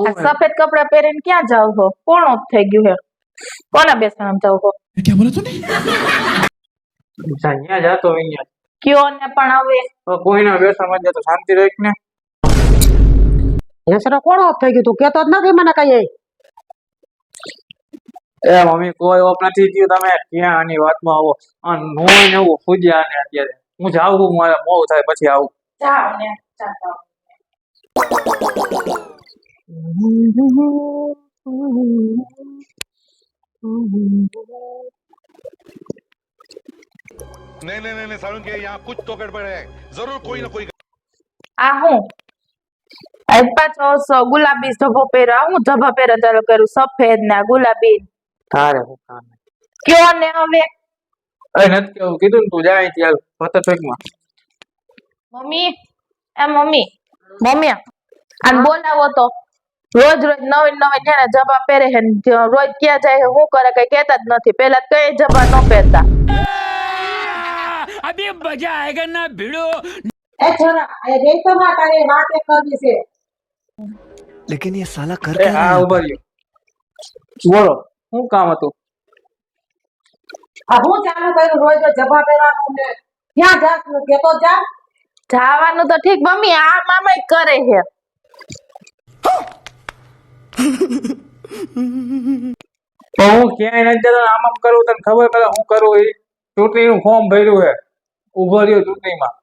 આ સફેદ કપડા પહેરીને ક્યાં જાવ છો? કોણ ઓફ થઈ ગયું હે? કોના બેસવામાં જાવ છો? क्या बोला तूने? અહીંયા જાતો અહીંયા કયો ને પણ હવે કોઈના બેસવામાં જતો શાંતિ રાખ ને. હેસરો કોણ ઓફ થઈ ગયું? તું કેતો જ નથી મને કઈ. એ મમ્મી કોઈ ઓફ નથી થયું. તમે ક્યાં આની વાતમાં આવો? આ નોય ને એવું ફૂજ્યા ને અત્યારે હું જાઉં છું, મારે મોડું થાય પછી આવું. જાવ ને જાવ. नहीं नहीं नहीं सारुण के यहाँ कुछ तो गड़बड़ है, जरूर कोई ना कोई। આ હું આજ પાછો ગુલાબી ઝભ્ભો પહેરો. હું ઝભ્ભા પહેરો ચાલુ કરું, સફેદ ને ગુલાબી. તારે હું કામ કયો ને હવે એ નથી કેવું કીધું ને તું જાય ત્યાં ફતફેકમાં. મમ્મી એ મમ્મી મમ્મી આને બોલાવો તો. રોજ રોજ નવીન નવીન છે ને જભા પહેરે છે ને રોજ ક્યાં જાય છે શું કરે કઈ કહેતા જ નથી. પેલા કઈ જભા ન પહેરતા. अभी मजा आएगा ना भिड़ो. એ છોરા એ રેતો માં તારે વાત એક કરવી છે. लेकिन ये साला कर એ હા ઉભા રહ્યો. બોલો શું કામ હતું? આ હું ચાલુ કર્યું રોજ રોજ જભા પહેરવાનું ને ક્યાં જાસ નું કેતો જા. જવાનું તો ઠીક મમ્મી આ મામા કરે છે. તો હું ક્યાંય નથી જતો. આમ આમ કરું તને ખબર પડે હું કરું? એ ચૂંટણીનું ફોર્મ ભર્યું છે, ઉભો રહ્યો ચૂંટણીમાં.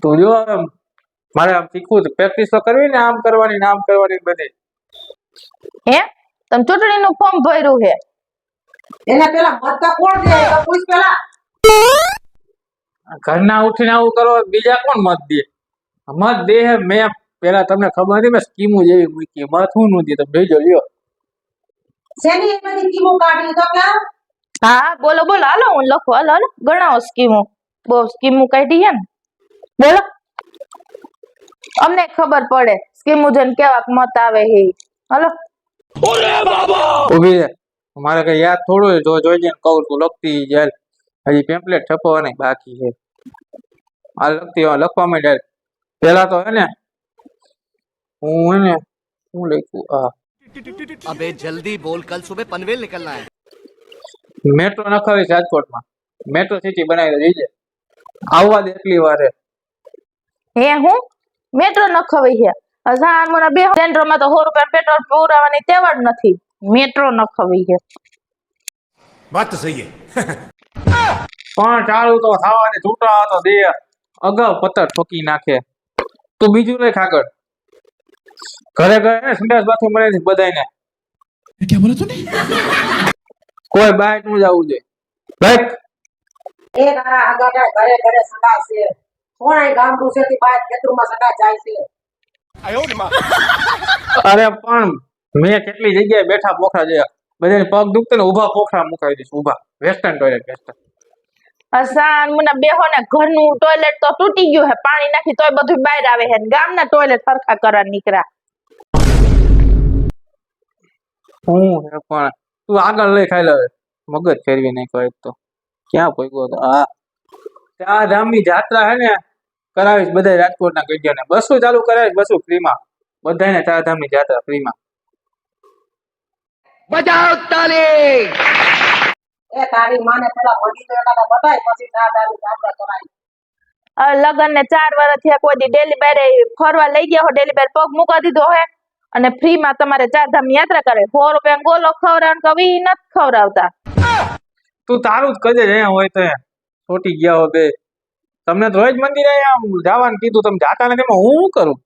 તો જો મારે આમ શીખવું છે, પ્રેક્ટિસ તો કરવી ને આમ કરવાની ને આમ કરવાની બધી. હે તમે ચૂંટણીનું ફોર્મ ભર્યું છે? એને પેલા મત તો કોણ દે તો પૂછ પેલા. ઘરના ઉઠીને આવું કરો બીજા કોણ મત દે? મત દે હે મેં પેલા તમને ખબર નથી મેં સ્કીમો જેવી મૂકી. મત હું નું દે તમે જોઈજો લ્યો. શેની એ બધી કીમો કાઢી તો કે હા બોલો બોલો હાલો હું લખું. હાલો હાલો ગણાવો સ્કીમો. બહુ સ્કીમો કાઢી છે ને. બોલો અમને ખબર પડે સ્કીમો જોઈને કેવાક મત આવે છે. હાલો ઉભી રહે. મારે કઈ યાદ થોડું જો જોઈજે ને કહું તું લખતી જાય. હજી પેમ્પલેટ છપવાની બાકી છે. આ લખતી લખવા માંડે. પેલા તો હે ને હું હે ને હું લખું આ अबे जल्दी बोल, कल सुबह पनवेल निकलना है. મેટ્રો નખાવી છે રાજકોટમાં. મેટ્રો સિટી બનાવી દીધી. આવવા દે એટલી વાર હે હું મેટ્રો ન ખવાઈ છે. હજાર મને બે સેન્ટરમાં તો 100 રૂપિયા પેટ્રોલ પુરાવાની ટેવ જ નથી. મેટ્રો ન ખવાઈ છે. बात तो सही है. પણ ચાલુ તો થવાની છૂટા તો દે અગાઉ પત્તર ઠોકી નાખે. તું બીજું લખ આગળ. ઘરે ઘરે ને સંડાસ બાથરૂમ બનાવી દીધું બધાયને. क्या बोला तूने? કોઈ બહાર નું જવું જોઈએ. લખ. એ તારા આગળ ઘરે ઘરે સડા છે. કોણ આ ગામડું છે થી બહાર ખેતરમાં સડા જાય છે. અરે પણ મેં કેટલી જગ્યાએ બેઠા પોખરા જોયા. બધાને પગ દુખતો ને ઊભા પોખરા મુકાવી દઈશ. ઊભા વેસ્ટર્ન ટોયલેટ વેસ્ટર્ન. હસાન મને બેહો ને ઘરનું ટોયલેટ તો તૂટી ગયું છે. પાણી નાખી તોય બધું બહાર આવે છે. ગામના ટોયલેટ સરખા કરવા નીકળ્યા. હું હે પણ તું આગળ લઈ ખાઈ લે. મગજ ફેરવી નાખ્યો એક તો. ક્યાં પહોંચ્યો તો? આ ચાર ધામની જાત્રા હે ને કરાવીશ બધા રાજકોટના ગઢિયાને. બસો ચાલુ કરાવીશ, બસો ફ્રીમાં. બધાને ચાર ધામની જાત્રા ફ્રીમાં. बजाओ ताली. એ તારી માને પેલા મળી તો એકાદા બતાય પછી સાદાની જાત્રા કરાય. લગન ને 4 વર્ષ થયા કોઈ દી ડેલી બારે ફરવા લઈ ગયા હો. ડેલી બાર પગ મૂકા દીધો હે અને ફ્રી માં તમારે 4 ધામ ની યાત્રા કરે. 100 રૂપિયા ગોલો ખવડાવ કવી નથી ખવડાવતા. તું તારું જ કજે અહીંયા હોય તો છોટી ગયા હો બે. તમને તો રોજ મંદિરે અહીંયા જવાનું કીધું, તમે જાતા નથી. એમાં હું શું કરું?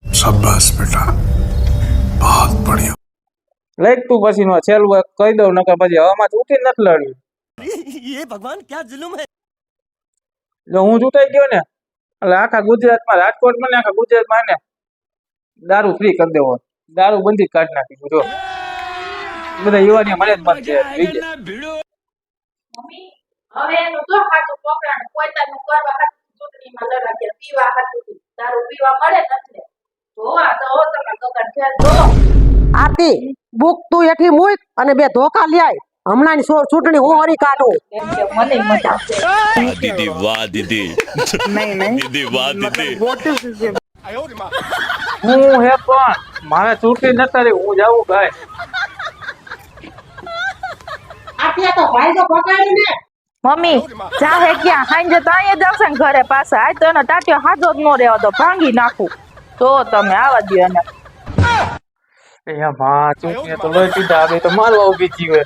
शाबाश बेटा, बहुत बढ़िया. લઈ તું પછી નો છેલ્લું એક કહી દઉં નકર પછી હવામાં ઉઠીને નથી લડ્યું. ये भगवान क्या जुल्म है. જો હું ચૂંટાઈ ગયો ને એટલે આખા ગુજરાતમાં, રાજકોટમાં ને આખા ગુજરાતમાં ને દારૂ ફ્રી કરી દેવો. દારૂ બંધી કાઢી નાખી. જો બધા યુવાનીઓ મને જ મત છે. મમ્મી હવે એનું તો હાથું પકડાણ પોતાનું કરવા હાથું ચૂંટણીમાં લડવા ગયા. પીવા હાથું દારૂ પીવા મળે નથી. જોવા તો તમે કકર ખેલ જો. આરતી બુક તું એઠી મૂક અને બે ધોકા લ્યાય. હમણાં ની ચૂંટણી હું હરી કાઢું. મને મજા આવશે. दीदी वाह दीदी નહીં दीदी वाह दीदी હું હે પણ મારે છૂટી નતા રે હું જાઉં ગાય આટલે તો ભાઈ તો પકડી ને મમ્મી જાહે ક્યાં હાંજે તો અહીંયા જ આવશે ને ઘરે પાછા આજ તો એનો ટાટિયો હાજો જ ન રહેવો તો ભાંગી નાખું તો તમે આવા દ્યો એને એ માં ચૂંટણી તો લઈ દીધા હવે તો મારવા ઉભી જીવે